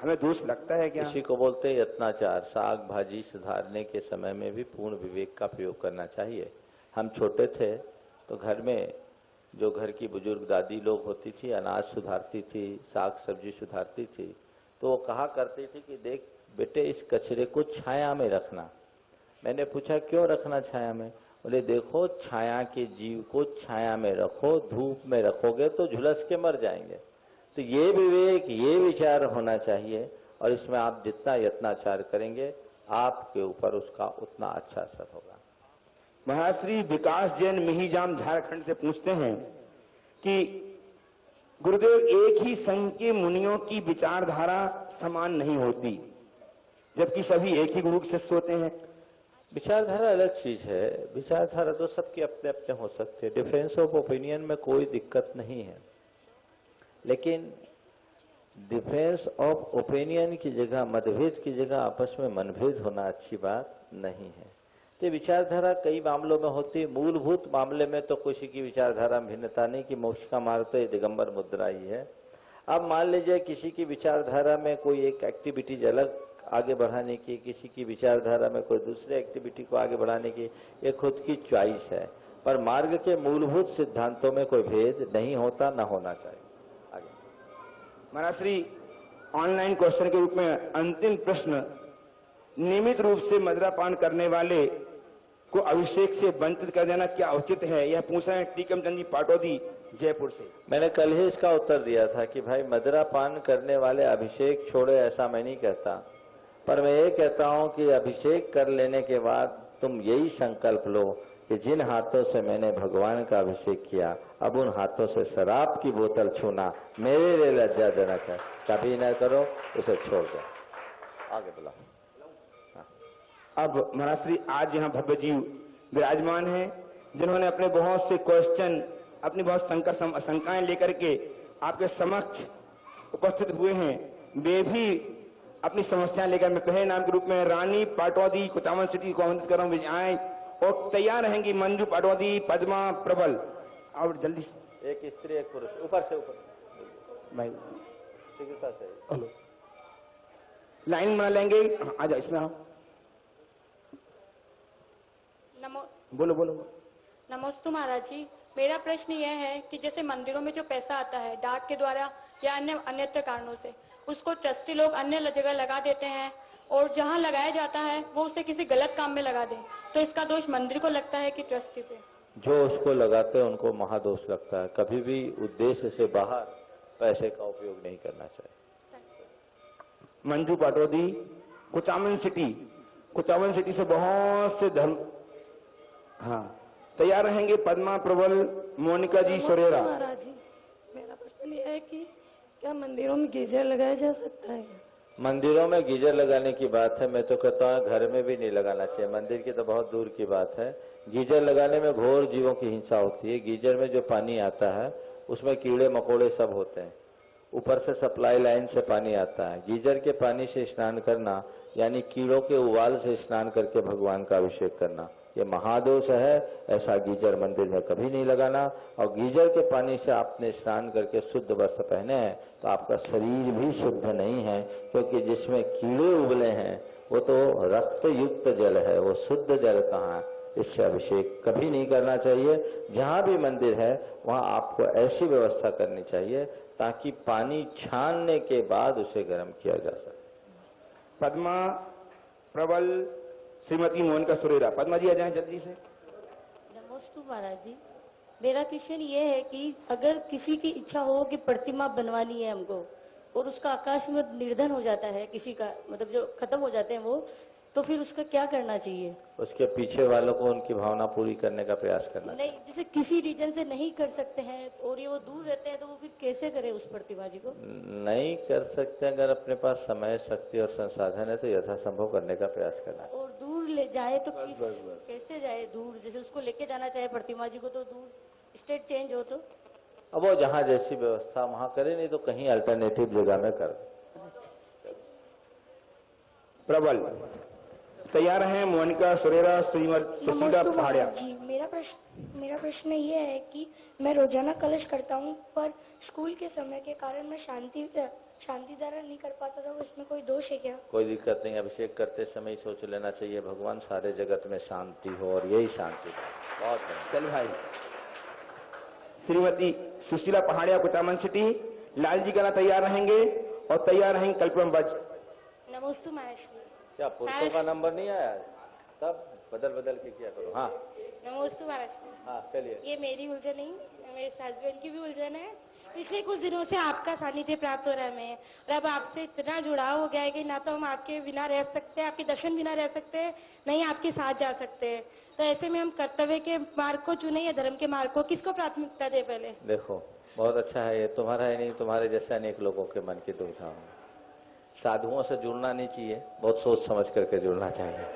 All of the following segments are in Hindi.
हमें दोष लगता है क्या? इसी को बोलते हैं यत्नाचार। साग भाजी सुधारने के समय में भी पूर्ण विवेक का प्रयोग करना चाहिए। हम छोटे थे तो घर में जो घर की बुजुर्ग दादी लोग होती थी, अनाज सुधारती थी, साग सब्जी सुधारती थी, तो वो कहा करती थी कि देख बेटे, इस कचरे को छाया में रखना। मैंने पूछा क्यों रखना छाया में? बोले देखो, छाया के जीव को छाया में रखो, धूप में रखोगे तो झुलस के मर जाएंगे। तो ये विवेक, ये विचार होना चाहिए, और इसमें आप जितना यत्नाचार करेंगे आपके ऊपर उसका उतना अच्छा असर होगा। महाश्री विकास जैन मिहिजाम झारखंड से पूछते हैं कि गुरुदेव, एक ही संघ के मुनियों की विचारधारा समान नहीं होती, जबकि सभी एक ही गुरु के शिष्य होते हैं। विचारधारा अलग चीज है। विचारधारा तो सबके अपने अपने हो सकते हैं। डिफरेंस ऑफ ओपिनियन में कोई दिक्कत नहीं है, लेकिन डिफरेंस ऑफ ओपिनियन की जगह, मतभेद की जगह आपस में मनभेद होना अच्छी बात नहीं है। तो विचारधारा कई मामलों में होती है। मूलभूत मामले में तो किसी की विचारधारा में भिन्नता नहीं कि मोक्ष का मार्ग तो ये दिगंबर मुद्रा ही है। अब मान लीजिए किसी की विचारधारा में कोई एक एक्टिविटीज अलग आगे बढ़ाने की, किसी की विचारधारा में कोई दूसरे एक्टिविटी को आगे बढ़ाने की, ये खुद की चॉइस है, पर मार्ग के मूलभूत सिद्धांतों में कोई भेद नहीं होता, न होना चाहिए। आगे महाराज, ऑनलाइन क्वेश्चन के रूप में अंतिम प्रश्न, नियमित रूप से मदिरापान करने वाले को अभिषेक से वंचित कर देना क्या उचित है? यह पूछ रहे हैं टीकम चंद जी पाटौदी, जयपुर से। मैंने कल ही इसका उत्तर दिया था कि भाई मदिरापान करने वाले अभिषेक छोड़े, ऐसा मैं नहीं कहता, पर मैं ये कहता हूं कि अभिषेक कर लेने के बाद तुम यही संकल्प लो कि जिन हाथों से मैंने भगवान का अभिषेक किया, अब उन हाथों से शराब की बोतल छूना मेरे लिए लज्जाजनक है। कभी न करो, उसे छोड़ दो। आगे बोला। अब महाराज श्री आज यहाँ भव्य जी विराजमान हैं, जिन्होंने अपने बहुत से क्वेश्चन, अपनी बहुत शंकाएं लेकर के आपके समक्ष उपस्थित हुए हैं। वे भी अपनी समस्याएं लेकर, मैं पहले नाम के रूप में रानी पाटौदी कुचामन सिटी को आमंत्रित कर रहा हूँ, आए और तैयार रहेंगी मंजू पाटौदी, पद्मा, प्रबल। और जल्दी से एक स्त्री एक पुरुष, ऊपर से ऊपर भाई शीघ्रता से लाइन बना लेंगे। आ जाओ, इसमें आओ। बोलो बोलो। नमस्ते महाराज जी, मेरा प्रश्न यह है कि जैसे मंदिरों में जो पैसा आता है डाक के द्वारा या अन्यत्र कारणों से, उसको ट्रस्टी लोग अन्य जगह लगा देते हैं, और जहां लगाया जाता है वो उसे किसी गलत काम में लगा दें, तो इसका दोष मंदिर को लगता है कि ट्रस्टी पे? जो उसको लगाते हैं उनको महादोष लगता है। कभी भी उद्देश्य से बाहर पैसे का उपयोग नहीं करना चाहिए। मंजू पाटौदी, कुचामन सिटी से बहुत से धर्म, हाँ तैयार रहेंगे। पद्मा, प्रबल, मोनिका जी, सोरेरा। महाराज जी, मेरा प्रश्न यह है कि क्या मंदिरों में गीजर लगाया जा सकता है? मंदिरों में गीजर लगाने की बात है, मैं तो कहता हूँ घर में भी नहीं लगाना चाहिए। मंदिर की तो बहुत दूर की बात है। गीजर लगाने में घोर जीवों की हिंसा होती है। गीजर में जो पानी आता है उसमें कीड़े मकोड़े सब होते हैं, ऊपर से सप्लाई लाइन से पानी आता है। गीजर के पानी से स्नान करना यानी कीड़ों के उबाल से स्नान करके भगवान का अभिषेक करना, ये महादोष है। ऐसा गीजर मंदिर में कभी नहीं लगाना। और गीजर के पानी से आपने स्नान करके शुद्ध वस्त्र पहने हैं तो आपका शरीर भी शुद्ध नहीं है, क्योंकि जिसमें कीड़े उबले हैं वो तो रक्त युक्त जल है, वो शुद्ध जल कहाँ है। इससे अभिषेक कभी नहीं करना चाहिए। जहाँ भी मंदिर है वहाँ आपको ऐसी व्यवस्था करनी चाहिए ताकि पानी छानने के बाद उसे गर्म किया जा सके। पद्मा, प्रबल, श्रीमती मोनिका सुरेरा। पद्मा जी आ जाएं जल्दी से। नमस्ते महाराज जी, मेरा क्वेश्चन ये है कि अगर किसी की इच्छा हो कि प्रतिमा बनवानी है हमको, और उसका आकाश में निर्धन हो जाता है, किसी का मतलब जो खत्म हो जाते हैं वो, तो फिर उसका क्या करना चाहिए? उसके पीछे वालों को उनकी भावना पूरी करने का प्रयास करना नहीं, जैसे किसी रीजन से नहीं कर सकते हैं और ये वो दूर रहते हैं, तो वो फिर कैसे करे उस प्रतिमा जी को? नहीं कर सकते। अगर अपने पास समय, शक्ति और संसाधन है तो यथासंभव करने का प्रयास करना है। और दूर ले जाए तो कैसे जाए दूर? जैसे उसको लेके जाना चाहे प्रतिमा जी को, तो दूर स्टेट चेंज हो तो? अब वो जहाँ जैसी व्यवस्था वहाँ करे, नहीं तो कहीं अल्टरनेटिव जगह में कर। प्रबल तैयार हैं। मोनिका सुरेरा, सुशीला पहाड़िया। जी, मेरा प्रश्न ये है कि मैं रोजाना कलश करता हूँ, पर स्कूल के समय के कारण मैं शांति धारण नहीं कर पाता था, उसमें कोई दोष है क्या? कोई दिक्कत नहीं, अभिषेक करते समय ही सोच लेना चाहिए भगवान सारे जगत में शांति हो और यही शांति है। बहुत बढ़िया। चल भाई। श्रीमती सुशीला पहाड़िया कुचामन सिटी, लाल जी कला तैयार रहेंगे और तैयार रहेंगे कल्पना बज। नमोस्तु महाराज जी। क्या पुरुषों का नंबर नहीं आया आज? तब बदल के क्या करो। हाँ नमोस्तु महाराज जी। हाँ चलिए। ये मेरी उलझन नहीं, मेरे हस्बैंड की भी उलझन है। पिछले कुछ दिनों से आपका सानिध्य प्राप्त हो रहा है हमें, और अब आपसे इतना जुड़ाव हो गया है कि ना तो हम आपके बिना रह सकते, आपके दर्शन बिना रह सकते, नहीं आपके साथ जा सकते। तो ऐसे में हम कर्तव्य के मार्ग को चुने या धर्म के मार्ग को, किसको प्राथमिकता दे पहले? देखो बहुत अच्छा है, ये तुम्हारा ही नहीं, तुम्हारे जैसे अनेक लोगों के मन की दुविधा हो। साधुओं से जुड़ना नहीं चाहिए, बहुत सोच समझ करके जुड़ना चाहिए,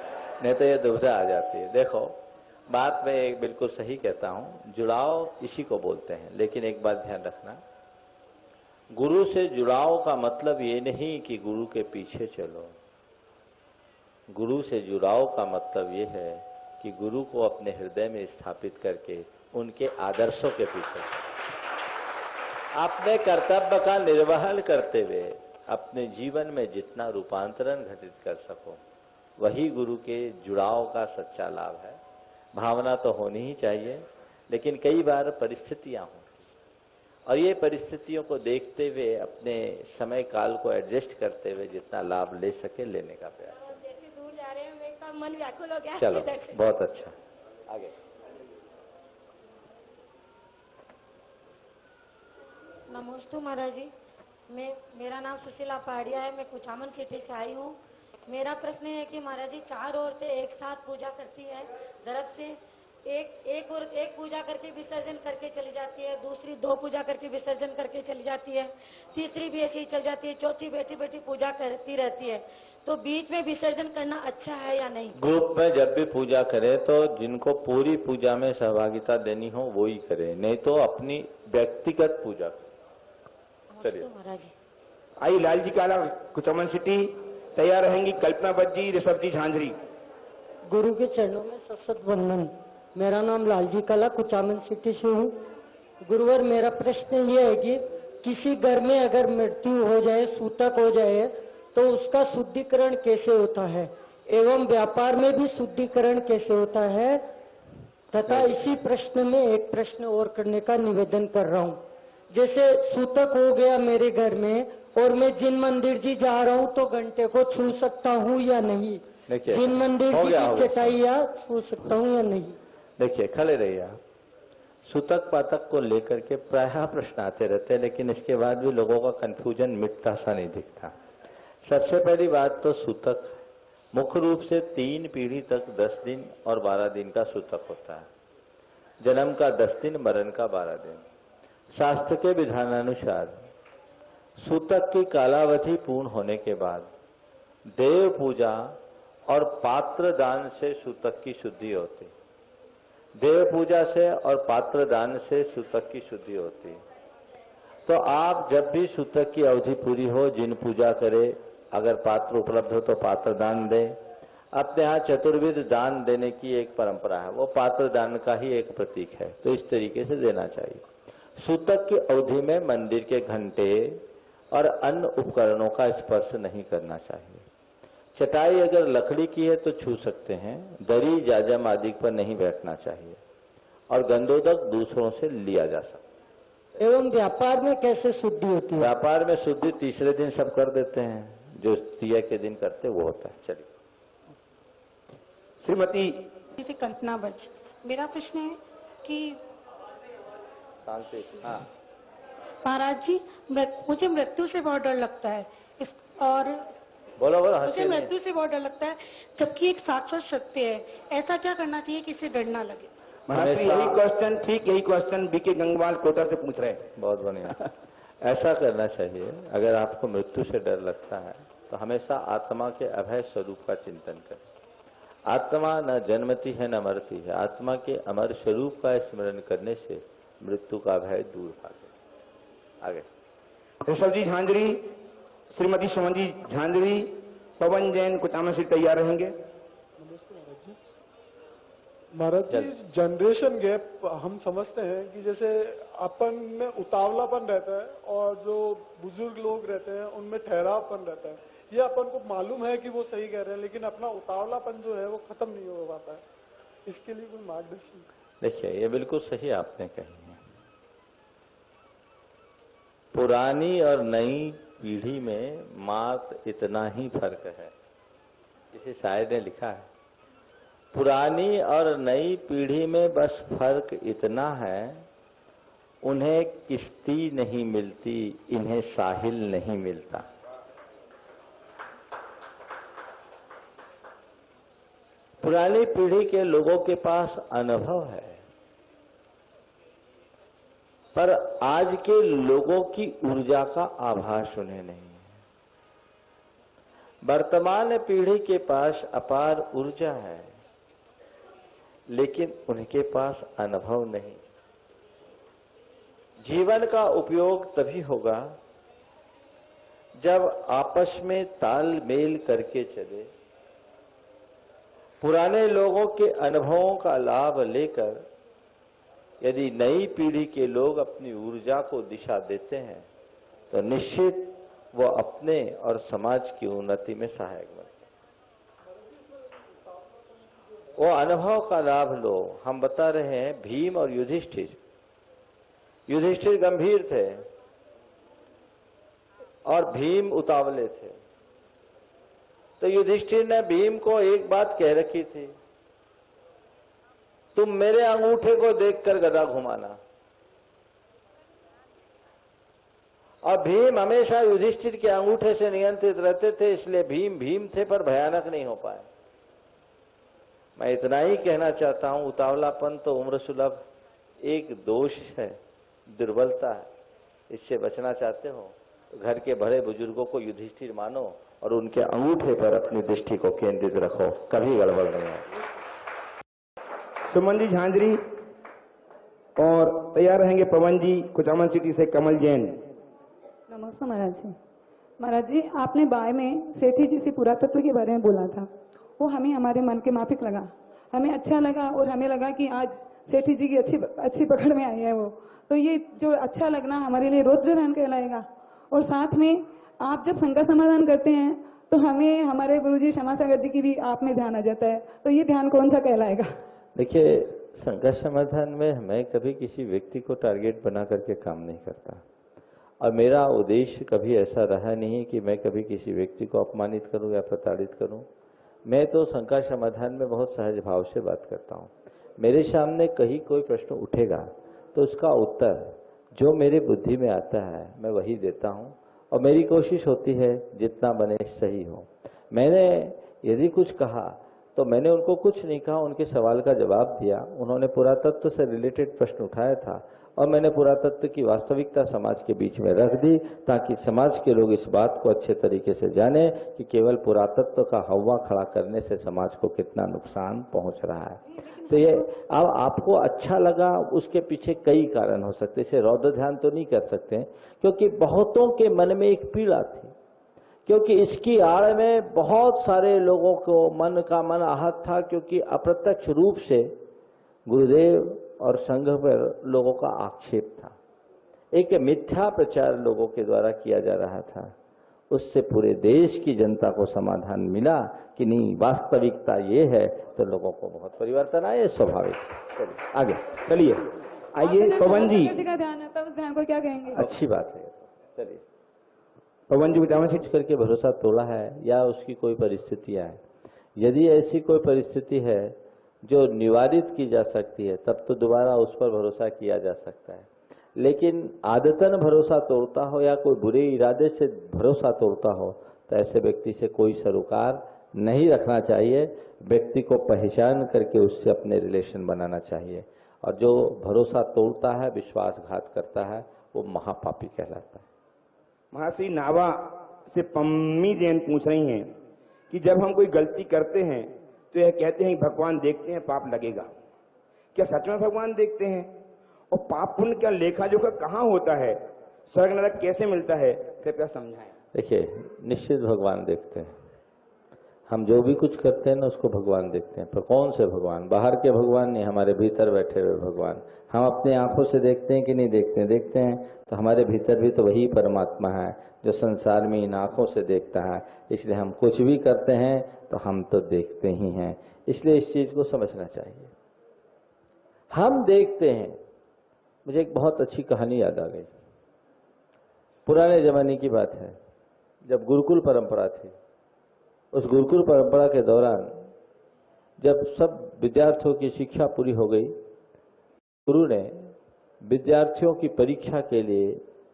नहीं तो ये दुविधा आ जाती है। देखो बात मैं एक बिल्कुल सही कहता हूँ, जुड़ाव इसी को बोलते हैं। लेकिन एक बात ध्यान रखना, गुरु से जुड़ाव का मतलब ये नहीं कि गुरु के पीछे चलो। गुरु से जुड़ाव का मतलब ये है कि गुरु को अपने हृदय में स्थापित करके उनके आदर्शों के पीछे अपने कर्तव्य का निर्वहन करते हुए अपने जीवन में जितना रूपांतरण घटित कर सको, वही गुरु के जुड़ाव का सच्चा लाभ है। भावना तो होनी ही चाहिए, लेकिन कई बार परिस्थितियां हों, और ये परिस्थितियों को देखते हुए अपने समय काल को एडजस्ट करते हुए जितना लाभ ले सके लेने का प्रयास। जैसे दूर जा रहे हैं मेरा मन व्याकुल हो गया। चलो बहुत अच्छा, आगे। नमस्ते महाराज जी, मेरा नाम सुशीला पहाड़िया है, मैं कुचामन सिटी से आई हूँ। मेरा प्रश्न है कि महाराज जी 4 औरतें एक साथ पूजा करती है दरख्त से, एक पूजा करके विसर्जन करके चली जाती है, दूसरी 2 पूजा करके विसर्जन करके चली जाती है, तीसरी भी ऐसी ही चल जाती है, चौथी बैठी पूजा करती रहती है। तो बीच में विसर्जन करना अच्छा है या नहीं? ग्रुप में जब भी पूजा करे तो जिनको पूरी पूजा में सहभागिता देनी हो वो ही करे, नहीं तो अपनी व्यक्तिगत पूजा करे। चलिए महाराज जी। आई लाल जी काला कुचामन सिटी, तैयार रहेंगी कल्पना बज जी, ऋषभ जी झांझरी। गुरु के चरणों में सशत वंदन। मेरा नाम लालजी कला कुचामन सिटी से हूँ। गुरुवर, मेरा प्रश्न ये है कि किसी घर में अगर मृत्यु हो जाए, सूतक हो जाए, तो उसका शुद्धिकरण कैसे होता है, एवं व्यापार में भी शुद्धिकरण कैसे होता है, तथा इसी प्रश्न में एक प्रश्न और करने का निवेदन कर रहा हूँ। जैसे सूतक हो गया मेरे घर में और मैं जिन मंदिर जी जा रहा हूँ तो घंटे को छू सकता हूँ या नहीं? जिन मंदिर जी की चटाइया छू सकता हूँ या नहीं? देखिए, खड़े रहिए। सूतक पातक को लेकर के प्रायः प्रश्न आते रहते हैं, लेकिन इसके बाद भी लोगों का कंफ्यूजन मिटता सा नहीं दिखता। सबसे पहली बात तो सूतक मुख्य रूप से 3 पीढ़ी तक 10 दिन और 12 दिन का सूतक होता है। जन्म का 10 दिन, मरण का 12 दिन। शास्त्र के विधानानुसार सूतक की कालावधि पूर्ण होने के बाद देव पूजा और पात्र दान से सूतक की शुद्धि होती। देव पूजा से और पात्र दान से सूतक की शुद्धि होती। तो आप जब भी सूतक की अवधि पूरी हो, जिन पूजा करे, अगर पात्र उपलब्ध हो तो पात्र दान दे। अपने यहाँ चतुर्विध दान देने की एक परंपरा है, वो पात्र दान का ही एक प्रतीक है, तो इस तरीके से देना चाहिए। सूतक की अवधि में मंदिर के घंटे और अन्य उपकरणों का स्पर्श नहीं करना चाहिए। चटाई अगर लकड़ी की है तो छू सकते हैं, दरी जाजम आदि पर नहीं बैठना चाहिए, और गंधोदक दूसरों से लिया जा सकता है। एवं व्यापार में कैसे शुद्धि होती है? व्यापार में शुद्धि तीसरे दिन सब कर देते हैं, जो तृतीया के दिन करते वो होता है। चलिए श्रीमती कल्पना बज, मेरा प्रश्न है कि शांति। हाँ महाराज जी, मुझे मृत्यु से बहुत डर लगता है, और बोलो मुझे मृत्यु से बहुत डर लगता है, जबकि एक शाश्वत सत्य है। ऐसा क्या करना चाहिए कि इससे डर ना लगे? महाराज यही क्वेश्चन, ठीक यही क्वेश्चन बीके गंगवाल कोटा से पूछ रहे हैं। बहुत बढ़िया। ऐसा करना चाहिए, अगर आपको मृत्यु से डर लगता है तो हमेशा आत्मा के अभय स्वरूप का चिंतन करें। आत्मा न जन्मती है न मरती है, आत्मा के अमर स्वरूप का स्मरण करने से मृत्यु का भय दूर भागे। आगे ऋषभ जी झांझरी, श्रीमती सुमन जी झांझरी, पवन जैन कुचामन से तैयार रहेंगे। महाराज जी, जनरेशन गैप हम समझते हैं कि जैसे अपन में उतावलापन रहता है और जो बुजुर्ग लोग रहते हैं उनमें ठहरावपन रहता है। ये अपन को मालूम है कि वो सही कह रहे हैं, लेकिन अपना उतावलापन जो है वो खत्म नहीं हो पाता है। इसके लिए कोई मार्गदर्शन? देखिए, ये बिल्कुल सही आपने कही है। पुरानी और नई पीढ़ी में मात्र इतना ही फर्क है, इसे शायद ने लिखा है। पुरानी और नई पीढ़ी में बस फर्क इतना है, उन्हें किश्ती नहीं मिलती, इन्हें साहिल नहीं मिलता। पुरानी पीढ़ी के लोगों के पास अनुभव है, पर आज के लोगों की ऊर्जा का आभास उन्हें नहीं है। वर्तमान पीढ़ी के पास अपार ऊर्जा है, लेकिन उनके पास अनुभव नहीं। जीवन का उपयोग तभी होगा जब आपस में तालमेल करके चले, पुराने लोगों के अनुभवों का लाभ लेकर यदि नई पीढ़ी के लोग अपनी ऊर्जा को दिशा देते हैं तो निश्चित वो अपने और समाज की उन्नति में सहायक बनते हैं। वो अनुभव का लाभ लो। हम बता रहे हैं भीम और युधिष्ठिर। युधिष्ठिर गंभीर थे और भीम उतावले थे। तो युधिष्ठिर ने भीम को एक बात कह रखी थी, तुम मेरे अंगूठे को देखकर गदा घुमाना। और भीम हमेशा युधिष्ठिर के अंगूठे से नियंत्रित रहते थे, इसलिए भीम भीम थे पर भयानक नहीं हो पाए। मैं इतना ही कहना चाहता हूं, उतावलापन तो उम्र सुलभ एक दोष है, दुर्बलता है। इससे बचना चाहते हो तो घर के बड़े बुजुर्गों को युधिष्ठिर मानो और उनके अंगूठे पर अपनी दृष्टि को केंद्रित रखो, कभी गड़बड़ नहीं है। सुमन जी झांझरी और तैयार रहेंगे पवन जी कुचामन सिटी से कमल जैन। नमस्ते महाराज जी। महाराज जी, आपने बाय में सेठी जी से पुरातत्व के बारे में बोला था, वो हमें हमारे मन के माफिक लगा, हमें अच्छा लगा और हमें लगा कि आज सेठी जी की अच्छी पकड़ में आई है वो। तो ये जो अच्छा लगना हमारे लिए रोज ध्यान कहलाएगा। और साथ में आप जब शंका समाधान करते हैं तो हमें हमारे गुरुजी क्षमासागर जी की भी आप में ध्यान आ जाता है, तो ये ध्यान कौन सा कहलाएगा? देखिए, संघर्ष समाधान में मैं कभी किसी व्यक्ति को टारगेट बना करके काम नहीं करता और मेरा उद्देश्य कभी ऐसा रहा नहीं कि मैं कभी किसी व्यक्ति को अपमानित करूं या प्रताड़ित करूं। मैं तो संघर्ष समाधान में बहुत सहज भाव से बात करता हूं। मेरे सामने कहीं कोई प्रश्न उठेगा तो उसका उत्तर जो मेरे बुद्धि में आता है मैं वही देता हूं और मेरी कोशिश होती है जितना बने सही हो। मैंने यदि कुछ कहा तो मैंने उनको कुछ नहीं कहा, उनके सवाल का जवाब दिया। उन्होंने पुरातत्व से रिलेटेड प्रश्न उठाया था और मैंने पुरातत्व की वास्तविकता समाज के बीच में रख दी ताकि समाज के लोग इस बात को अच्छे तरीके से जाने कि केवल पुरातत्व का हवा खड़ा करने से समाज को कितना नुकसान पहुंच रहा है। तो ये अब आपको अच्छा लगा, उसके पीछे कई कारण हो सकते, इसे रौद्र ध्यान तो नहीं कर सकते क्योंकि बहुतों के मन में एक पीड़ा थी, क्योंकि इसकी आड़ में बहुत सारे लोगों को मन आहत था, क्योंकि अप्रत्यक्ष रूप से गुरुदेव और संघ पर लोगों का आक्षेप था। एक मिथ्या प्रचार लोगों के द्वारा किया जा रहा था, उससे पूरे देश की जनता को समाधान मिला कि नहीं वास्तविकता ये है, तो लोगों को बहुत परिवर्तन आए, स्वाभाविक। चलिए आगे चलिए, आइए पवन जी का ध्यान आता है, उस ध्यान को क्या कहेंगे? अच्छी बात है। चलिए पवन जी बताओ, कुछ करके भरोसा तोड़ा है या उसकी कोई परिस्थितियां है? यदि ऐसी कोई परिस्थिति है जो निवारित की जा सकती है तब तो दोबारा उस पर भरोसा किया जा सकता है, लेकिन आदतन भरोसा तोड़ता हो या कोई बुरे इरादे से भरोसा तोड़ता हो तो ऐसे व्यक्ति से कोई सरोकार नहीं रखना चाहिए। व्यक्ति को पहचान करके उससे अपने रिलेशन बनाना चाहिए, और जो भरोसा तोड़ता है, विश्वासघात करता है, वो महापापी कहलाता है। महर्षि नावा से पम्मी जैन पूछ रही हैं कि जब हम कोई गलती करते हैं तो यह कहते हैं कि भगवान देखते हैं, पाप लगेगा। क्या सच में भगवान देखते हैं? और पाप पुण्य का लेखा जोखा कहाँ होता है? स्वर्ग नरक कैसे मिलता है? कृपया समझाएं। देखिए, निश्चित भगवान देखते हैं। हम जो भी कुछ करते हैं ना उसको भगवान देखते हैं, पर कौन से भगवान? बाहर के भगवान नहीं, हमारे भीतर बैठे हुए भगवान। हम अपने आंखों से देखते हैं कि नहीं देखते हैं? देखते हैं। तो हमारे भीतर भी तो वही परमात्मा है जो संसार में इन आंखों से देखता है। इसलिए हम कुछ भी करते हैं तो हम तो देखते ही हैं। इसलिए इस चीज को समझना चाहिए। हम देखते हैं। मुझे एक बहुत अच्छी कहानी याद आ गई। पुराने जमाने की बात है, जब गुरुकुल परंपरा थी। उस गुरुकुल परंपरा के दौरान जब सब विद्यार्थियों की शिक्षा पूरी हो गई, गुरु ने विद्यार्थियों की परीक्षा के लिए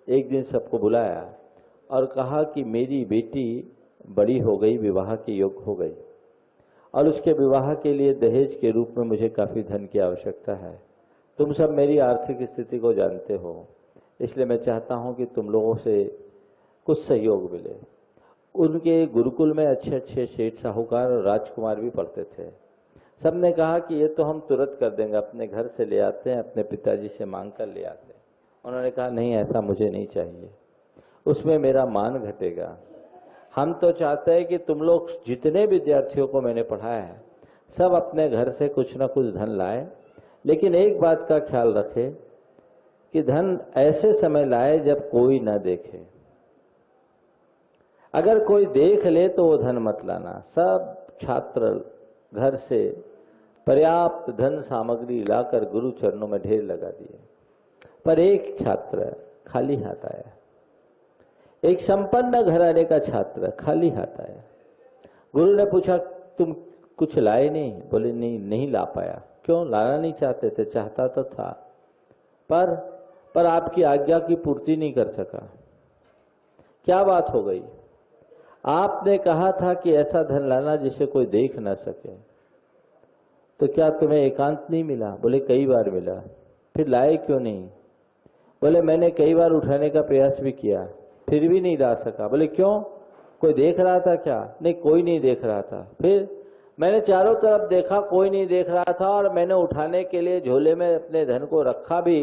एक दिन सबको बुलाया और कहा कि मेरी बेटी बड़ी हो गई, विवाह के योग्य हो गई, और उसके विवाह के लिए दहेज के रूप में मुझे काफी धन की आवश्यकता है। तुम सब मेरी आर्थिक स्थिति को जानते हो, इसलिए मैं चाहता हूं कि तुम लोगों से कुछ सहयोग मिले। उनके गुरुकुल में अच्छे अच्छे सेठ, साहूकार और राजकुमार भी पढ़ते थे। सबने कहा कि ये तो हम तुरंत कर देंगे, अपने घर से ले आते हैं, अपने पिताजी से मांग कर ले आते हैं। उन्होंने कहा नहीं, ऐसा मुझे नहीं चाहिए, उसमें मेरा मान घटेगा। हम तो चाहते हैं कि तुम लोग जितने विद्यार्थियों को मैंने पढ़ाया है सब अपने घर से कुछ ना कुछ धन लाए, लेकिन एक बात का ख्याल रखे कि धन ऐसे समय लाए जब कोई न देखे। अगर कोई देख ले तो वो धन मत लाना। सब छात्र घर से पर्याप्त धन सामग्री लाकर गुरु चरणों में ढेर लगा दिए, पर एक छात्र खाली हाथ आया। एक संपन्न घराने का छात्र खाली हाथ आया। गुरु ने पूछा तुम कुछ लाए नहीं? बोले नहीं ला पाया। क्यों? लाना नहीं चाहते थे? चाहता तो था, पर आपकी आज्ञा की पूर्ति नहीं कर सका। क्या बात हो गई? आपने कहा था कि ऐसा धन लाना जिसे कोई देख ना सके, तो क्या तुम्हें एकांत नहीं मिला? बोले कई बार मिला। फिर लाए क्यों नहीं? बोले मैंने कई बार उठाने का प्रयास भी किया, फिर भी नहीं ला सका। बोले क्यों? कोई देख रहा था क्या? नहीं, कोई नहीं देख रहा था। फिर मैंने चारों तरफ देखा, कोई नहीं देख रहा था, और मैंने उठाने के लिए झोले में अपने धन को रखा भी,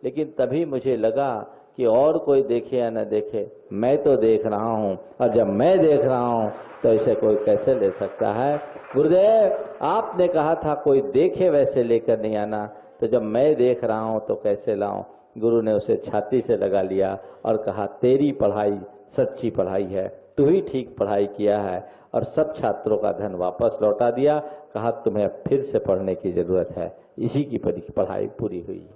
लेकिन तभी मुझे लगा कि और कोई देखे या न देखे, मैं तो देख रहा हूं, और जब मैं देख रहा हूं तो इसे कोई कैसे ले सकता है? गुरुदेव, आपने कहा था कोई देखे वैसे लेकर नहीं आना, तो जब मैं देख रहा हूं तो कैसे लाऊं? गुरु ने उसे छाती से लगा लिया और कहा तेरी पढ़ाई सच्ची पढ़ाई है, तू ही ठीक पढ़ाई किया है, और सब छात्रों का धन वापस लौटा दिया। कहा तुम्हें अब फिर से पढ़ने की जरूरत है। इसी की पढ़ाई पूरी हुई।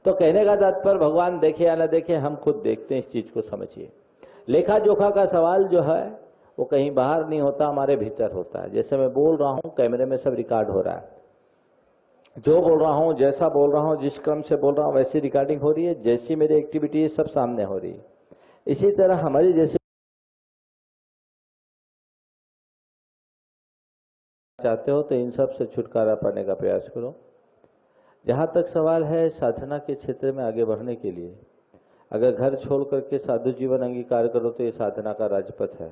तो कहने का तात्पर्य भगवान देखे या न देखे, हम खुद देखते हैं। इस चीज को समझिए। लेखा जोखा का सवाल जो है वो कहीं बाहर नहीं होता, हमारे भीतर होता है। जैसे मैं बोल रहा हूं, कैमरे में सब रिकॉर्ड हो रहा है। जो बोल रहा हूं, जैसा बोल रहा हूं, जिस क्रम से बोल रहा हूं, वैसी रिकॉर्डिंग हो रही है। जैसी मेरी एक्टिविटी है सब सामने हो रही है। इसी तरह हमारी जैसे चाहते हो तो इन सब से छुटकारा पाने का प्रयास करो। जहां तक सवाल है साधना के क्षेत्र में आगे बढ़ने के लिए, अगर घर छोड़ करके साधु जीवन अंगीकार करो तो ये साधना का राजपथ है।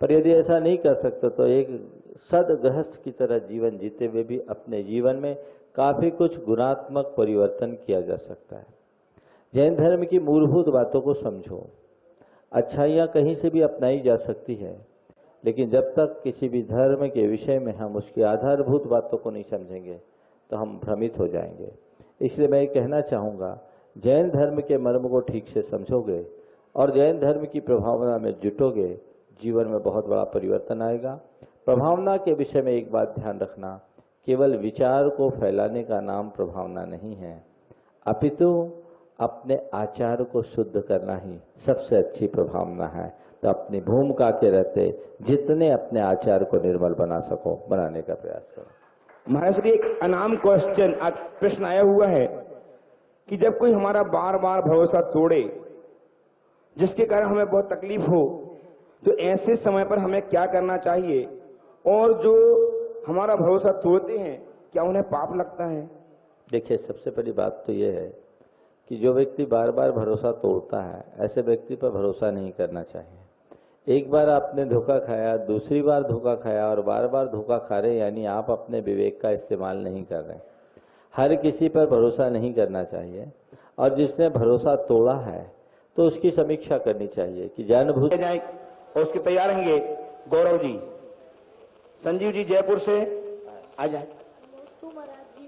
पर यदि ऐसा नहीं कर सकते तो एक सदगृहस्थ की तरह जीवन जीते हुए भी अपने जीवन में काफी कुछ गुणात्मक परिवर्तन किया जा सकता है। जैन धर्म की मूलभूत बातों को समझो। अच्छाइयाँ कहीं से भी अपनाई जा सकती है, लेकिन जब तक किसी भी धर्म के विषय में हम उसकी आधारभूत बातों को नहीं समझेंगे तो हम भ्रमित हो जाएंगे। इसलिए मैं कहना चाहूँगा, जैन धर्म के मर्म को ठीक से समझोगे और जैन धर्म की प्रभावना में जुटोगे, जीवन में बहुत बड़ा परिवर्तन आएगा। प्रभावना के विषय में एक बात ध्यान रखना, केवल विचार को फैलाने का नाम प्रभावना नहीं है, अपितु अपने आचार को शुद्ध करना ही सबसे अच्छी प्रभावना है। तो अपनी भूमिका के रहते जितने अपने आचार को निर्मल बना सको, बनाने का प्रयास करो। महाराज श्री, एक अनाम क्वेश्चन प्रश्न आया हुआ है कि जब कोई हमारा बार बार भरोसा तोड़े, जिसके कारण हमें बहुत तकलीफ हो, तो ऐसे समय पर हमें क्या करना चाहिए? और जो हमारा भरोसा तोड़ते हैं, क्या उन्हें पाप लगता है? देखिए, सबसे पहली बात तो यह है कि जो व्यक्ति बार बार भरोसा तोड़ता है, ऐसे व्यक्ति पर भरोसा नहीं करना चाहिए। एक बार आपने धोखा खाया, दूसरी बार धोखा खाया और बार बार धोखा खा रहे, यानी आप अपने विवेक का इस्तेमाल नहीं कर रहे। हर किसी पर भरोसा नहीं करना चाहिए, और जिसने भरोसा तोड़ा है तो उसकी समीक्षा करनी चाहिए कि जानबूझ जाए। और उसके तैयार रहेंगे गौरव जी। संजीव जी जयपुर से आ जाए। तो महाराज जी,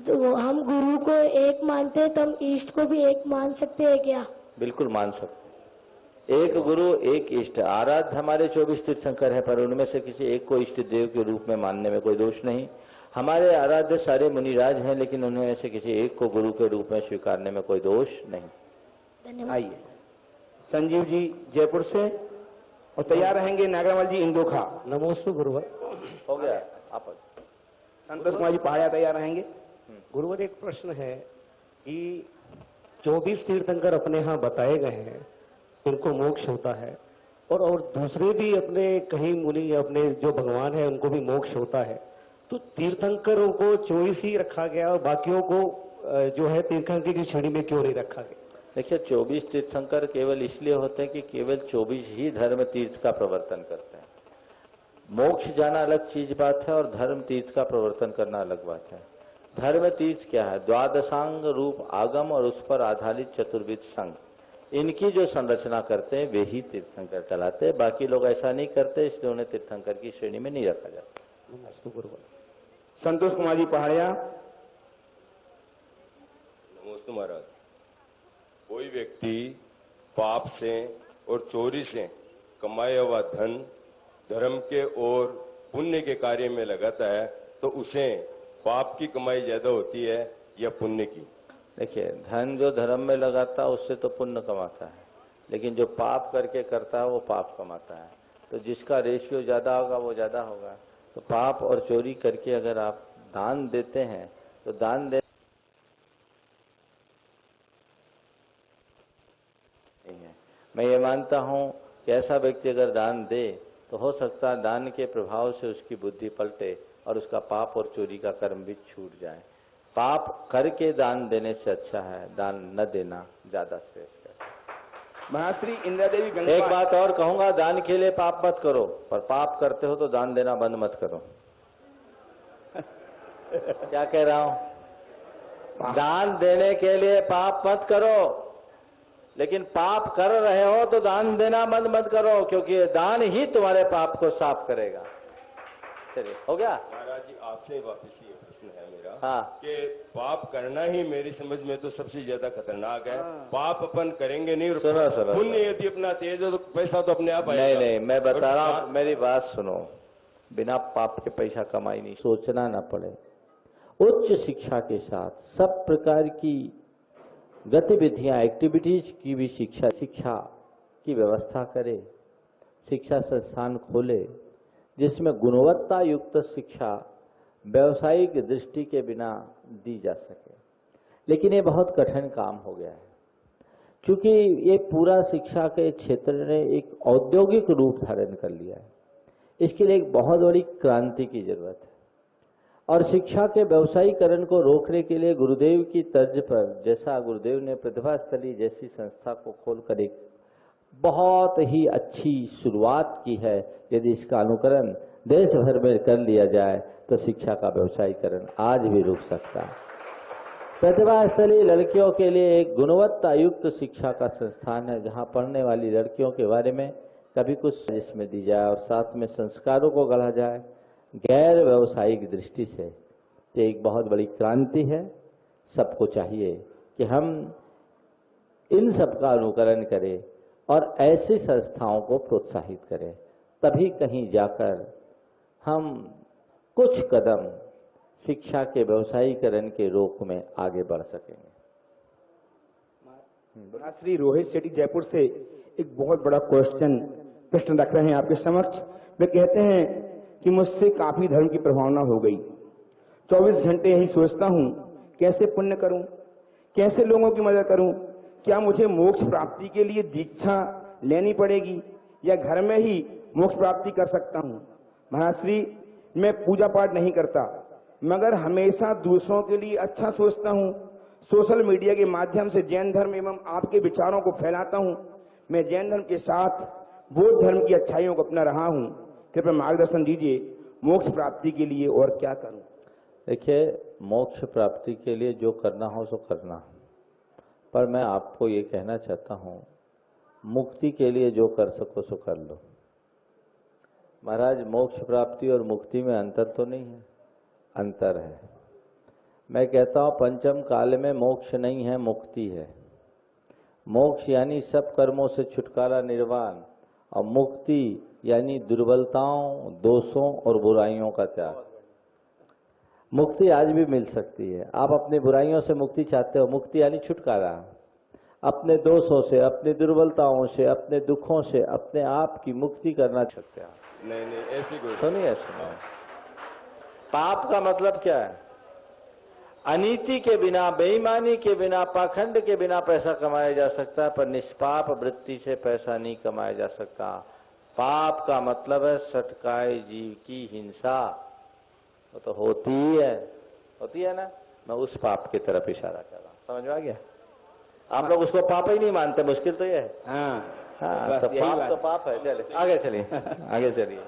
तो हम गुरु को एक मानते हैं तो हम इष्ट को भी एक मान सकते हैं क्या? बिल्कुल मान सकते। एक गुरु एक इष्ट। आराध्य हमारे 24 तीर्थंकर है, पर उनमें से किसी एक को इष्ट देव के रूप में मानने में कोई दोष नहीं। हमारे आराध्य सारे मुनिराज हैं, लेकिन उनमें से किसी एक को गुरु के रूप में स्वीकारने में कोई दोष नहीं। धन्यवाद। आइए संजीव जी जयपुर से, और तैयार रहेंगे नागरामल जी इंदोखा। नमोस्तु गुरुवर। हो गया आप। संतोष कुमार जी पहाड़िया तैयार रहेंगे। गुरुवर एक प्रश्न है कि 24 तीर्थंकर अपने यहाँ बताए गए हैं, उनको मोक्ष होता है, और दूसरे भी अपने कहीं मुनि अपने जो भगवान है उनको भी मोक्ष होता है, तो तीर्थंकरों को 24 ही रखा गया और बाकियों को जो है तीर्थंकर की श्रेणी में क्यों नहीं रखा गया? देखिए 24 तीर्थंकर केवल इसलिए होते हैं कि केवल 24 ही धर्म तीर्थ का प्रवर्तन करते हैं। मोक्ष जाना अलग चीज बात है और धर्म तीर्थ का प्रवर्तन करना अलग बात है। धर्म तीर्थ क्या है? द्वादशांग रूप आगम और उस पर आधारित चतुर्विध संघ, इनकी जो संरचना करते हैं वे ही तीर्थंकर कहलाते हैं। बाकी लोग ऐसा नहीं करते, इसलिए उन्हें तीर्थंकर की श्रेणी में नहीं रखा जाता। संतोष कुमार जी पहाड़िया। नमस्ते महाराज। कोई व्यक्ति पाप से और चोरी से कमाया हुआ धन धर्म के और पुण्य के कार्य में लगाता है, तो उसे पाप की कमाई ज्यादा होती है या पुण्य की? देखिए धन जो धर्म में लगाता है उससे तो पुण्य कमाता है, लेकिन जो पाप करके करता है वो पाप कमाता है। तो जिसका रेशियो ज्यादा होगा वो ज्यादा होगा। तो पाप और चोरी करके अगर आप दान देते हैं तो दान दे मैं ये मानता हूं कि ऐसा व्यक्ति अगर दान दे तो हो सकता है दान के प्रभाव से उसकी बुद्धि पलटे और उसका पाप और चोरी का कर्म भी छूट जाए। पाप करके दान देने से अच्छा है दान न देना ज्यादा श्रेष्ठ है। महाश्री इंदिरा देवी गंगा। एक बात और कहूंगा, दान के लिए पाप मत करो, पर पाप करते हो तो दान देना बंद मत करो। क्या कह रहा हूं? दान देने के लिए पाप मत करो, लेकिन पाप कर रहे हो तो दान देना बंद मत करो, क्योंकि दान ही तुम्हारे पाप को साफ करेगा। चलिए हो गया महाराज जी, आपसे वापस ये प्रश्न है मेरा। हाँ। कि पाप करना ही मेरी समझ में तो सबसे ज्यादा खतरनाक है। पाप अपन करेंगे नहीं, सुनो पुण्य यदि अपना तेज हो तो पैसा तो अपने आप आएगा। नहीं, मैं बता रहा हूं, मेरी बात सुनो। बिना पाप के पैसा कमाई नहीं, सोचना ना पड़े। उच्च शिक्षा के साथ सब प्रकार की गतिविधियां एक्टिविटीज की भी शिक्षा की व्यवस्था करे, शिक्षा संस्थान खोले जिसमें गुणवत्ता युक्त शिक्षा व्यवसायिक दृष्टि के बिना दी जा सके। लेकिन ये बहुत कठिन काम हो गया है, क्योंकि ये पूरा शिक्षा के क्षेत्र ने एक औद्योगिक रूप धारण कर लिया है। इसके लिए एक बहुत बड़ी क्रांति की जरूरत है, और शिक्षा के व्यवसायीकरण को रोकने के लिए गुरुदेव की तर्ज पर, जैसा गुरुदेव ने प्रतिभा स्थली जैसी संस्था को खोलकर एक बहुत ही अच्छी शुरुआत की है, यदि इसका अनुकरण देश भर में कर लिया जाए तो शिक्षा का व्यवसायीकरण आज भी रुक सकता है। प्रतिभा स्थली लड़कियों के लिए एक गुणवत्ता युक्त शिक्षा का संस्थान है, जहां पढ़ने वाली लड़कियों के बारे में कभी कुछ इसमें दी जाए और साथ में संस्कारों को गढ़ा जाए गैर व्यवसायिक दृष्टि से। तो एक बहुत बड़ी क्रांति है। सबको चाहिए कि हम इन सब का अनुकरण करें और ऐसी संस्थाओं को प्रोत्साहित करें, तभी कहीं जाकर हम कुछ कदम शिक्षा के व्यवसायीकरण के रोक में आगे बढ़ सकेंगे। श्री रोहित सेठी जयपुर से एक बहुत बड़ा प्रश्न रख रहे हैं आपके समक्ष। वे कहते हैं कि मुझसे काफी धर्म की प्रभावना हो गई, 24 घंटे यही सोचता हूं कैसे पुण्य करूं, कैसे लोगों की मदद करूं, क्या मुझे मोक्ष प्राप्ति के लिए दीक्षा लेनी पड़ेगी या घर में ही मोक्ष प्राप्ति कर सकता हूं? महाश्री, मैं पूजा पाठ नहीं करता, मगर हमेशा दूसरों के लिए अच्छा सोचता हूं। सोशल मीडिया के माध्यम से जैन धर्म एवं आपके विचारों को फैलाता हूं। मैं जैन धर्म के साथ बौद्ध धर्म की अच्छाइयों को अपना रहा हूं। कृपया मार्गदर्शन दीजिए, मोक्ष प्राप्ति के लिए और क्या करूं? देखिए, मोक्ष प्राप्ति के लिए जो करना हो सो करना, पर मैं आपको ये कहना चाहता हूं, मुक्ति के लिए जो कर सको सो कर लो। महाराज मोक्ष प्राप्ति और मुक्ति में अंतर तो नहीं है? अंतर है। मैं कहता हूं पंचम काल में मोक्ष नहीं है, मुक्ति है। मोक्ष यानी सब कर्मों से छुटकारा, निर्वाण, और मुक्ति यानी दुर्बलताओं, दोषों और बुराइयों का त्याग। मुक्ति आज भी मिल सकती है। आप अपनी बुराइयों से मुक्ति चाहते हो, मुक्ति यानी छुटकारा। अपने दोषों से, अपनी दुर्बलताओं से, अपने दुखों से अपने आप की मुक्ति करना चाहते हैं। नहीं ऐसी कोई तो नहीं ऐसा। पाप का मतलब क्या है? अनीति के बिना, बेईमानी के बिना, पाखंड के बिना पैसा कमाया जा सकता है, पर निष्पाप वृत्ति से पैसा नहीं कमाया जा सकता। पाप का मतलब है सटकाए जीव की हिंसा। वो तो होती है ना। मैं उस पाप की तरफ इशारा कर रहा हूँ, समझ में आ गया? आप लोग उसको पाप ही नहीं मानते, मुश्किल तो ये है। हाँ, तो पाप तो पाप है। चलिए आगे चलिए, आगे चलिए।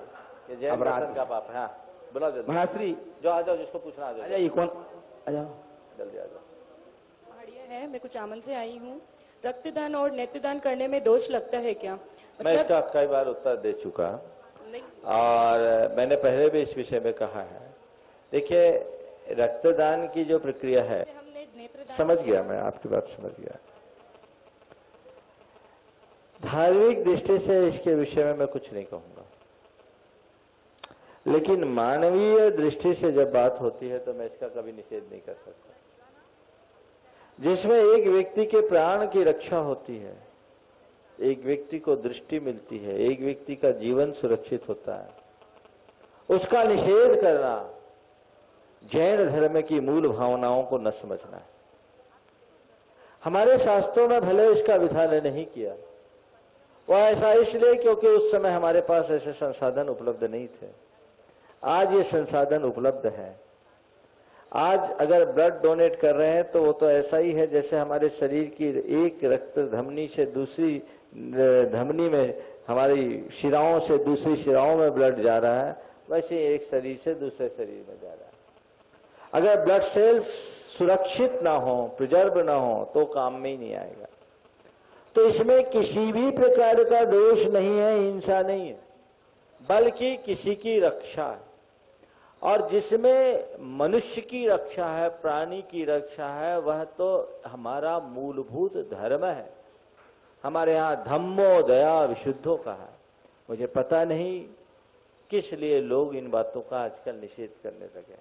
ये जैन दर्शन का पाप है। हाँ बोला महाश्री, जो आ जाओ, जिसको पूछना आ जाओ। ये कौन? आ जाओ, जल्दी आ जाओ। पहाड़िया है, मैं कुचामन से आई हूँ। रक्तदान और नेत्रदान करने में दोष लगता है क्या? मैं इसका कई बार उत्तर दे चुका और मैंने पहले भी इस विषय में कहा है। देखिए, रक्तदान की जो प्रक्रिया है, समझ गया मैं, आपकी बात समझ गया। धार्मिक दृष्टि से इसके विषय में मैं कुछ नहीं कहूंगा, लेकिन मानवीय दृष्टि से जब बात होती है तो मैं इसका कभी निषेध नहीं कर सकता। जिसमें एक व्यक्ति के प्राण की रक्षा होती है, एक व्यक्ति को दृष्टि मिलती है, एक व्यक्ति का जीवन सुरक्षित होता है, उसका निषेध करना जैन धर्म की मूल भावनाओं को न समझना है। हमारे शास्त्रों में भले इसका विधान नहीं किया, वह ऐसा इसलिए क्योंकि उस समय हमारे पास ऐसे संसाधन उपलब्ध नहीं थे। आज ये संसाधन उपलब्ध है। आज अगर ब्लड डोनेट कर रहे हैं तो वो तो ऐसा ही है जैसे हमारे शरीर की एक रक्त धमनी से दूसरी धमनी में, हमारी शिराओं से दूसरी शिराओं में ब्लड जा रहा है, वैसे एक शरीर से दूसरे शरीर में जा रहा है। अगर ब्लड सेल्स सुरक्षित ना हो, प्रिजर्व ना हो, तो काम में ही नहीं आएगा। तो इसमें किसी भी प्रकार का दोष नहीं है, हिंसा नहीं है, बल्कि किसी की रक्षा है। और जिसमें मनुष्य की रक्षा है, प्राणी की रक्षा है, वह तो हमारा मूलभूत धर्म है। हमारे यहाँ धम्मो दया विशुद्धो का है। मुझे पता नहीं किस लिए लोग इन बातों का आजकल निषेध करने लगे।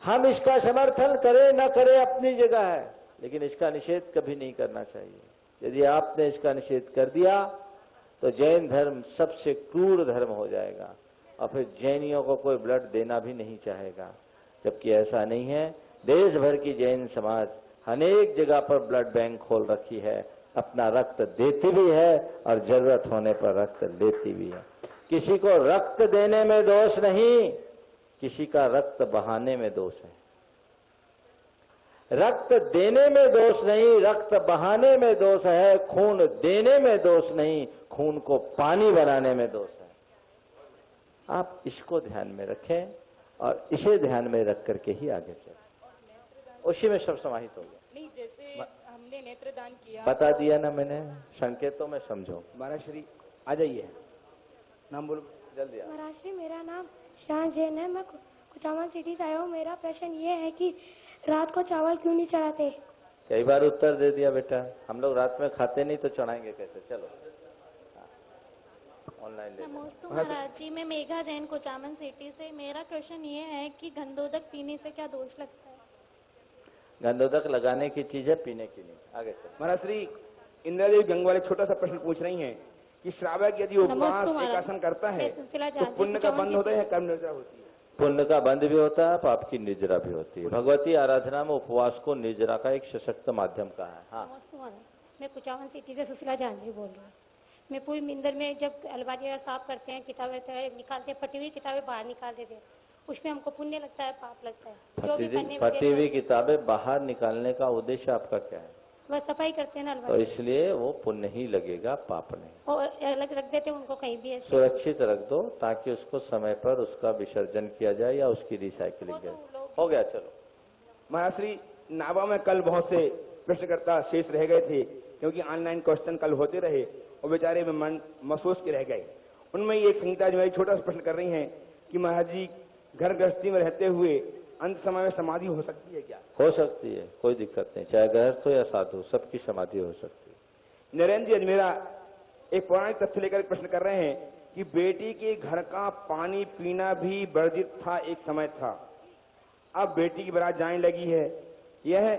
हम इसका समर्थन करें न करें अपनी जगह है, लेकिन इसका निषेध कभी नहीं करना चाहिए। यदि आपने इसका निषेध कर दिया तो जैन धर्म सबसे क्रूर धर्म हो जाएगा और फिर जैनियों को कोई ब्लड देना भी नहीं चाहेगा, जबकि ऐसा नहीं है। देश भर की जैन समाज अनेक जगह पर ब्लड बैंक खोल रखी है, अपना रक्त देती भी है और जरूरत होने पर रक्त लेती भी है। किसी को रक्त देने में दोष नहीं, किसी का रक्त बहाने में दोष है। रक्त देने में दोष नहीं, रक्त बहाने में दोष है। खून देने में दोष नहीं, खून को पानी बनाने में दोष है। आप इसको ध्यान में रखें और इसे ध्यान में रख करके ही आगे चलें। उसी में सब समाहित हो गया। नहीं, जैसे हमने नेत्रदान किया, बता दिया ना मैंने, संकेतों में समझो। महाराष्ट्री आ जाइए, नाम बोलो जल्दी। महाराष्ट्री, मेरा नाम शान जैन है, मैं कुचामन सिटी से आया हूँ। मेरा प्रश्न ये है कि रात को चावल क्यों नहीं चढ़ाते? कई बार उत्तर दे दिया बेटा। हम लोग रात में खाते नहीं तो चढ़ाएंगे कैसे? चलो ऑनलाइन ले। नमस्ते महाराज जी, मैं मेघा जैन कुचामन सिटी से। मेरा क्वेश्चन ये है कि गंधोदक पीने से क्या दोष लगता है? गंधोदक लगाने की चीज है, पीने की नहीं। आगे चलो। महाराष्ट्री इंदिरा देवी गंगवाल एक छोटा सा प्रश्न पूछ रही हैं कि श्रावक यदि उपवास एकासन करता है तो पुण्य का बंध होता है या कर्म निर्जरा होती है? पुण्य का बंध भी होता है, पाप की निर्जरा भी होती है। भगवती आराधना में उपवास को निर्जरा का एक सशक्त माध्यम का है। हाँ, मैं कुचामन सिटी से सुशीला जानवी बोल रही हूँ। मैं पूरी नींदर में जब अलमारी साफ करते हैं, किताबें निकालते हैं, फटी हुई किताबें बाहर निकाल देते हैं, उसमें हमको पुण्य लगता है, पाप लगता है? फटी हुई किताबें बाहर निकालने का उद्देश्य आपका क्या है? वह सफाई करते हैं ना तो इसलिए वो पुण्य ही लगेगा, पाप नहीं। और अलग रख देते हैं उनको कहीं भी ऐसे? सुरक्षित रख दो ताकि उसको समय पर उसका विसर्जन किया जाए या उसकी रिसाइकलिंग हो गया। चलो महाराष्ट्री, नावा में कल बहुत से प्रश्नकर्ता शेष रह गए थे क्योंकि ऑनलाइन क्वेश्चन कल होते रहे और बेचारे में मन महसूस के रह गए। उनमें ये एक संगीता जो है छोटा सा प्रश्न कर रही हैं कि महाराज जी घर गृहस्थी में रहते हुए अंत समय में समाधि हो सकती है क्या? हो सकती है, कोई दिक्कत नहीं, चाहे गृहस्थ हो या साधु, सबकी समाधि हो सकती है। नरेंद्र जी अजमेरा एक पौराणिक तथ्य लेकर प्रश्न कर रहे हैं कि बेटी के घर का पानी पीना भी वर्जित था, एक समय था, अब बेटी की बारात जाने लगी है, यह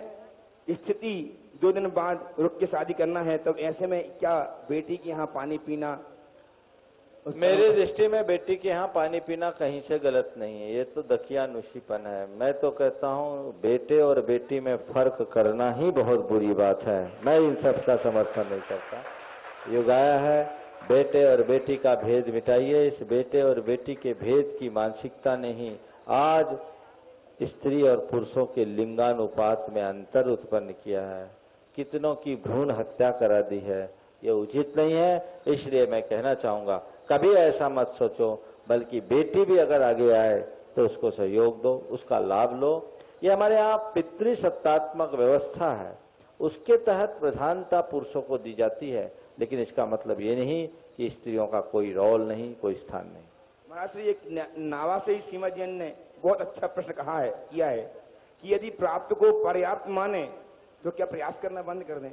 स्थिति 2 दिन बाद रुक के शादी करना है, तब ऐसे में क्या बेटी के यहाँ पानी पीना? मेरी दृष्टि में बेटी के यहाँ पानी पीना कहीं से गलत नहीं है, ये तो दकियानुशीपन है। मैं तो कहता हूँ बेटे और बेटी में फर्क करना ही बहुत बुरी बात है। मैं इन सब का समर्थन नहीं करता। युग आया है, बेटे और बेटी का भेद मिटाइए। इस बेटे और बेटी के भेद की मानसिकता ने ही आज स्त्री और पुरुषों के लिंगानुपात में अंतर उत्पन्न किया है, कितनों की भ्रूण हत्या करा दी है। ये उचित नहीं है। इसलिए मैं कहना चाहूंगा कभी ऐसा मत सोचो, बल्कि बेटी भी अगर आगे आए तो उसको सहयोग दो, उसका लाभ लो। ये हमारे यहाँ पितृसत्तात्मक व्यवस्था है, उसके तहत प्रधानता पुरुषों को दी जाती है, लेकिन इसका मतलब ये नहीं कि स्त्रियों का कोई रोल नहीं, कोई स्थान नहीं। महाराज जी एक नावा से ही सीमा जैन ने बहुत अच्छा प्रश्न किया है कि यदि प्राप्त को पर्याप्त माने तो क्या प्रयास करना बंद कर दें?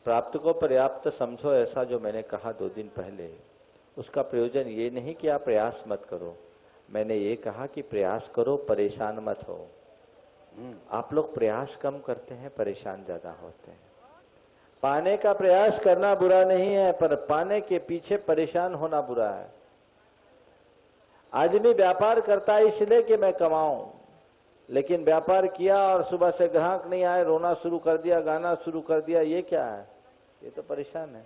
प्राप्त को पर्याप्त समझो, ऐसा जो मैंने कहा 2 दिन पहले, उसका प्रयोजन ये नहीं कि आप प्रयास मत करो। मैंने ये कहा कि प्रयास करो, परेशान मत हो। आप लोग प्रयास कम करते हैं, परेशान ज्यादा होते हैं। पाने का प्रयास करना बुरा नहीं है, पर पाने के पीछे परेशान होना बुरा है। आदमी व्यापार करता है इसलिए कि मैं कमाऊं, लेकिन व्यापार किया और सुबह से ग्राहक नहीं आए, रोना शुरू कर दिया, गाना शुरू कर दिया, ये क्या है? ये तो परेशान है।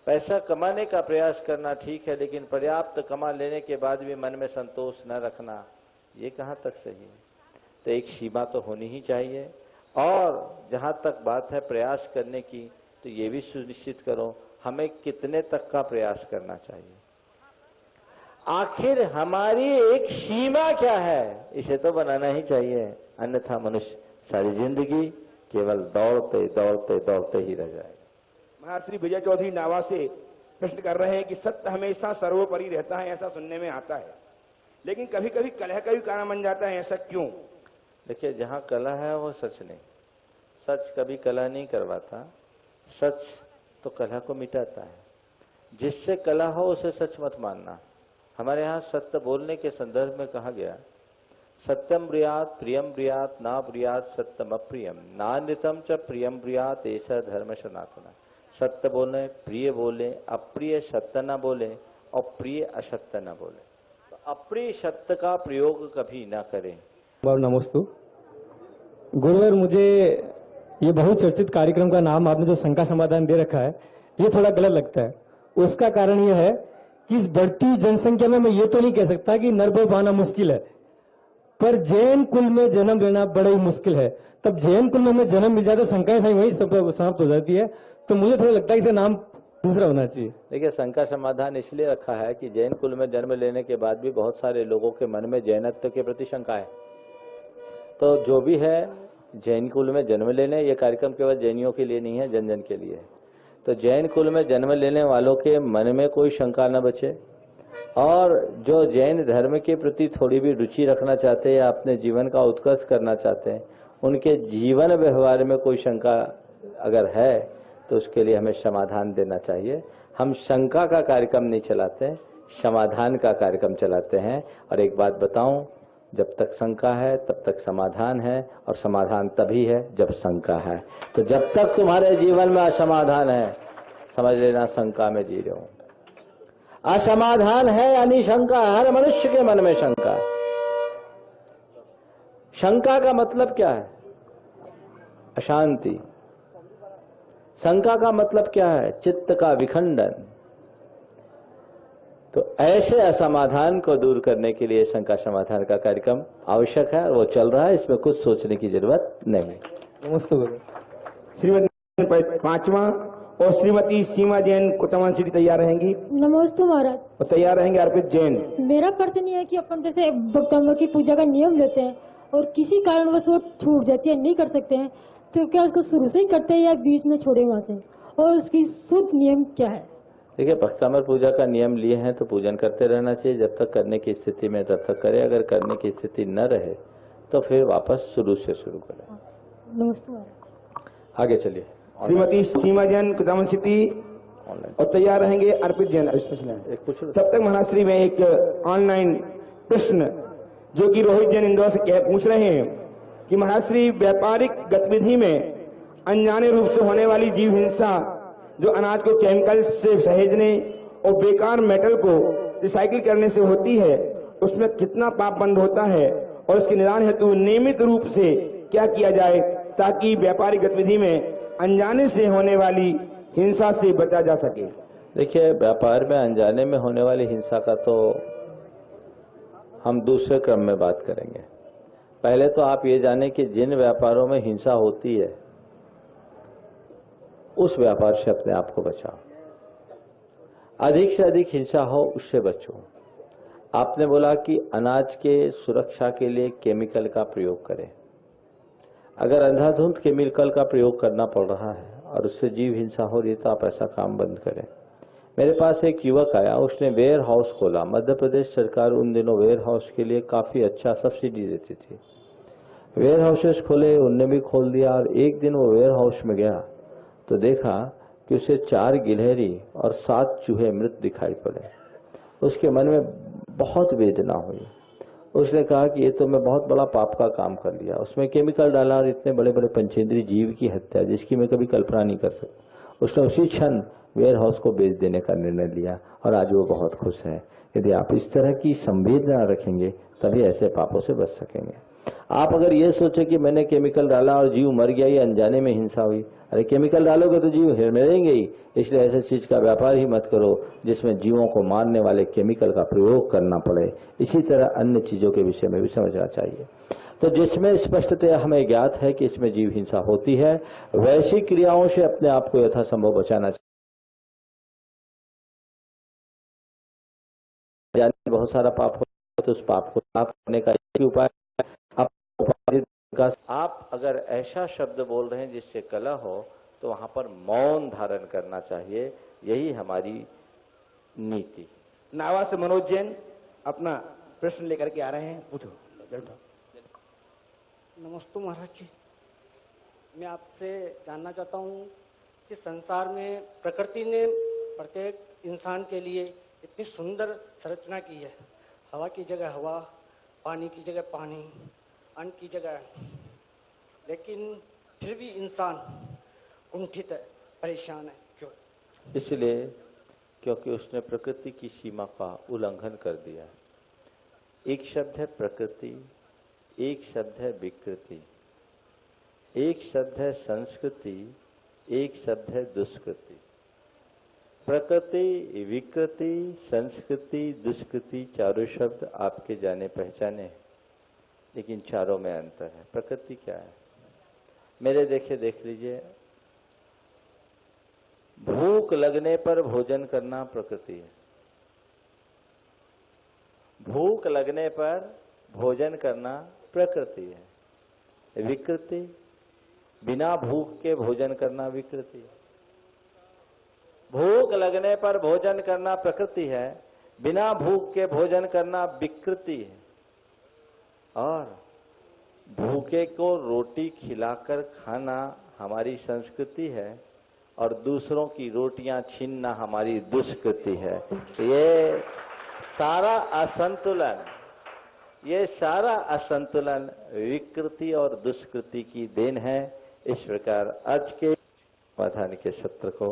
पैसा कमाने का प्रयास करना ठीक है, लेकिन पर्याप्त कमा लेने के बाद भी मन में संतोष न रखना, ये कहाँ तक सही है? तो एक सीमा तो होनी ही चाहिए। और जहाँ तक बात है प्रयास करने की, तो ये भी सुनिश्चित करो हमें कितने तक का प्रयास करना चाहिए। आखिर हमारी एक सीमा क्या है, इसे तो बनाना ही चाहिए, अन्यथा मनुष्य सारी जिंदगी केवल दौड़ते दौड़ते दौड़ते ही रह जाएगा। महाश्री विजय चौधरी नावा से प्रश्न कर रहे हैं कि सत्य हमेशा सर्वोपरि रहता है, ऐसा सुनने में आता है, लेकिन कभी कभी कलह का भी कारण बन जाता है, ऐसा क्यों? देखिए, जहाँ कलह है वो सच नहीं, सच कभी कलह नहीं करवाता, सच तो कलह को मिटाता है। जिससे कलह हो उसे सच मत मानना। हमारे यहाँ सत्य बोलने के संदर्भ में कहा गया, सत्यम ब्रियात प्रियम ब्रियात ना ब्रियात सत्यम अप्रियम नान्यतम च प्रियम ब्रियात ऐसा धर्म सनातन। सत्य बोले, प्रिय बोले, अप्रिय सत्य न बोले और प्रिय असत्य न बोले। तो अप्रिय सत्य का प्रयोग कभी ना करें। नमस्तु गुरुवर, मुझे ये बहुचर्चित कार्यक्रम का नाम आपने जो शंका समाधान दे रखा है, ये थोड़ा गलत लगता है। उसका कारण यह है कि इस बढ़ती जनसंख्या में मैं ये तो नहीं कह सकता कि नर पाना मुश्किल है, पर जैन कुल में जन्म लेना बड़ा ही मुश्किल है। तब जैन कुल में हमें जन्म मिल जाए तो शंकाएं सही वही समाप्त हो जाती है। तो मुझे थोड़ा लगता है इसे नाम दूसरा होना चाहिए। देखिए, शंका समाधान इसलिए रखा है कि जैन कुल में जन्म लेने के बाद भी बहुत सारे लोगों के मन में जैनत्व के प्रति शंका है। तो जो भी है, जैन कुल में जन्म लेने, ये कार्यक्रम केवल जैनियों के लिए नहीं है, जन जन के लिए है। तो जैन कुल में जन्म लेने वालों के मन में कोई शंका न बचे, और जो जैन धर्म के प्रति थोड़ी भी रुचि रखना चाहते हैं या अपने जीवन का उत्कर्ष करना चाहते हैं, उनके जीवन व्यवहार में कोई शंका अगर है तो उसके लिए हमें समाधान देना चाहिए। हम शंका का कार्यक्रम नहीं चलाते, समाधान का कार्यक्रम चलाते हैं। और एक बात बताऊं, जब तक शंका है तब तक समाधान है, और समाधान तभी है जब शंका है। तो जब तक तुम्हारे जीवन में असमाधान है, समझ लेना शंका में जी रहे हो। असमाधान है यानी शंका, हर मनुष्य के मन में शंका है। शंका का मतलब क्या है? अशांति। शंका का मतलब क्या है? चित्त का विखंडन। तो ऐसे असमाधान को दूर करने के लिए शंका समाधान का कार्यक्रम आवश्यक है, और वो चल रहा है, इसमें कुछ सोचने की जरूरत नहीं। नमस्ते। श्रीमती 5वां और श्रीमती सीमा जैन कुचामन सिटी तैयार रहेंगी। नमस्ते महाराज। और तैयार रहेंगे अर्पित जैन। मेरा प्रश्न ये है कि अपन जैसे भक्तों की पूजा का नियम लेते हैं और किसी कारणवश वो छूट जाती है, नहीं कर सकते हैं, तो क्या उसको शुरू से ही करते हैं या बीच में छोड़े वहां से, और उसकी शुद्ध नियम क्या है? देखिए, भक्तामर पूजा का नियम लिए हैं तो पूजन करते रहना चाहिए, जब तक करने की स्थिति में तब तक करे, अगर करने की स्थिति न रहे तो फिर वापस शुरू से शुरू करें। नमस्ते महाराज। आगे चलिए। श्रीमती सीमा जैन कुचामन सिटी और तैयार रहेंगे अर्पित जैन। तब तक महाराज श्री में एक ऑनलाइन प्रश्न जो कि रोहित जैन इंदौर से पूछ रहे हैं कि महाराज श्री, व्यापारिक गतिविधि में अनजाने रूप से होने वाली जीव हिंसा जो अनाज को केमिकल से सहेजने और बेकार मेटल को रिसाइकिल करने से होती है, उसमें कितना पाप बंद होता है और उसके निदान हेतु नियमित रूप से क्या किया जाए ताकि व्यापारिक गतिविधि में अनजाने से होने वाली हिंसा से बचा जा सके? देखिए, व्यापार में अनजाने में होने वाली हिंसा का तो हम दूसरे क्रम में बात करेंगे। पहले तो आप ये जानें कि जिन व्यापारों में हिंसा होती है उस व्यापार से अपने आप को बचाओ। अधिक से अधिक हिंसा हो उससे बचो। आपने बोला कि अनाज के सुरक्षा के लिए केमिकल का प्रयोग करें। अगर अंधाधुंध केमिकल का प्रयोग करना पड़ रहा है और उससे जीव हिंसा हो रही है तो आप ऐसा काम बंद करें। मेरे पास एक युवक आया, उसने वेयर हाउस खोला। मध्य प्रदेश सरकार उन दिनों वेयर हाउस के लिए काफी अच्छा सब्सिडी देती थी। वेयर हाउसेस खोले, उनने भी खोल दिया। और एक दिन वो वेयर हाउस में गया तो देखा कि उसे 4 गिलहरी और 7 चूहे मृत दिखाई पड़े। उसके मन में बहुत वेदना हुई। उसने कहा कि ये तो मैं बहुत बड़ा पाप का काम कर लिया। उसमें केमिकल डाला और इतने बड़े बड़े पंचेंद्रीय जीव की हत्या जिसकी मैं कभी कल्पना नहीं कर सकता। उसने उसी क्षण वेयर हाउस को बेच देने का निर्णय लिया और आज वो बहुत खुश है। यदि आप इस तरह की संवेदना रखेंगे तभी ऐसे पापों से बच सकेंगे। आप अगर ये सोचे कि मैंने केमिकल डाला और जीव मर गया, ये अनजाने में हिंसा हुई, अरे केमिकल डालोगे तो जीव मरेंगे ही। इसलिए ऐसे चीज का व्यापार ही मत करो जिसमें जीवों को मारने वाले केमिकल का प्रयोग करना पड़े। इसी तरह अन्य चीजों के विषय में भी समझना चाहिए। तो जिसमें स्पष्टतः हमें ज्ञात है कि इसमें जीव हिंसा होती है, वैसी क्रियाओं से अपने आप को यथासंभव बचाना चाहिए। बहुत सारा पाप हो तो उस पाप को साफ करने का एक ही उपाय है। आप अगर ऐसा शब्द बोल रहे हैं जिससे कलह हो तो वहां पर मौन धारण करना चाहिए। यही हमारी नीति। नावा से मनोज जैन अपना प्रश्न लेकर के आ रहे हैं, पूछो। नमस्ते महाराज जी, मैं आपसे जानना चाहता हूँ कि संसार में प्रकृति ने प्रत्येक इंसान के लिए इतनी सुंदर संरचना की है। हवा की जगह हवा, पानी की जगह पानी, अन्न की जगह, लेकिन फिर भी इंसान कुंठित है, परेशान है। क्यों? इसलिए क्योंकि उसने प्रकृति की सीमा का उल्लंघन कर दिया। एक शब्द है प्रकृति, एक शब्द है विकृति, एक शब्द है संस्कृति, एक शब्द है दुष्कृति। प्रकृति, विकृति, संस्कृति, दुष्कृति चारों शब्द आपके जाने पहचाने हैं, लेकिन चारों में अंतर है। प्रकृति क्या है? मेरे देख लीजिए, भूख लगने पर भोजन करना प्रकृति है। भूख लगने पर भोजन करना प्रकृति है। विकृति, बिना भूख के भोजन करना विकृति है। भूख लगने पर भोजन करना प्रकृति है, बिना भूख के भोजन करना विकृति है। और भूखे को रोटी खिलाकर खाना हमारी संस्कृति है और दूसरों की रोटियां छीनना हमारी दुष्कृति है। ये सारा असंतुलन विकृति और दुष्कृति की देन है। इस प्रकार आज के समाधान के सत्र को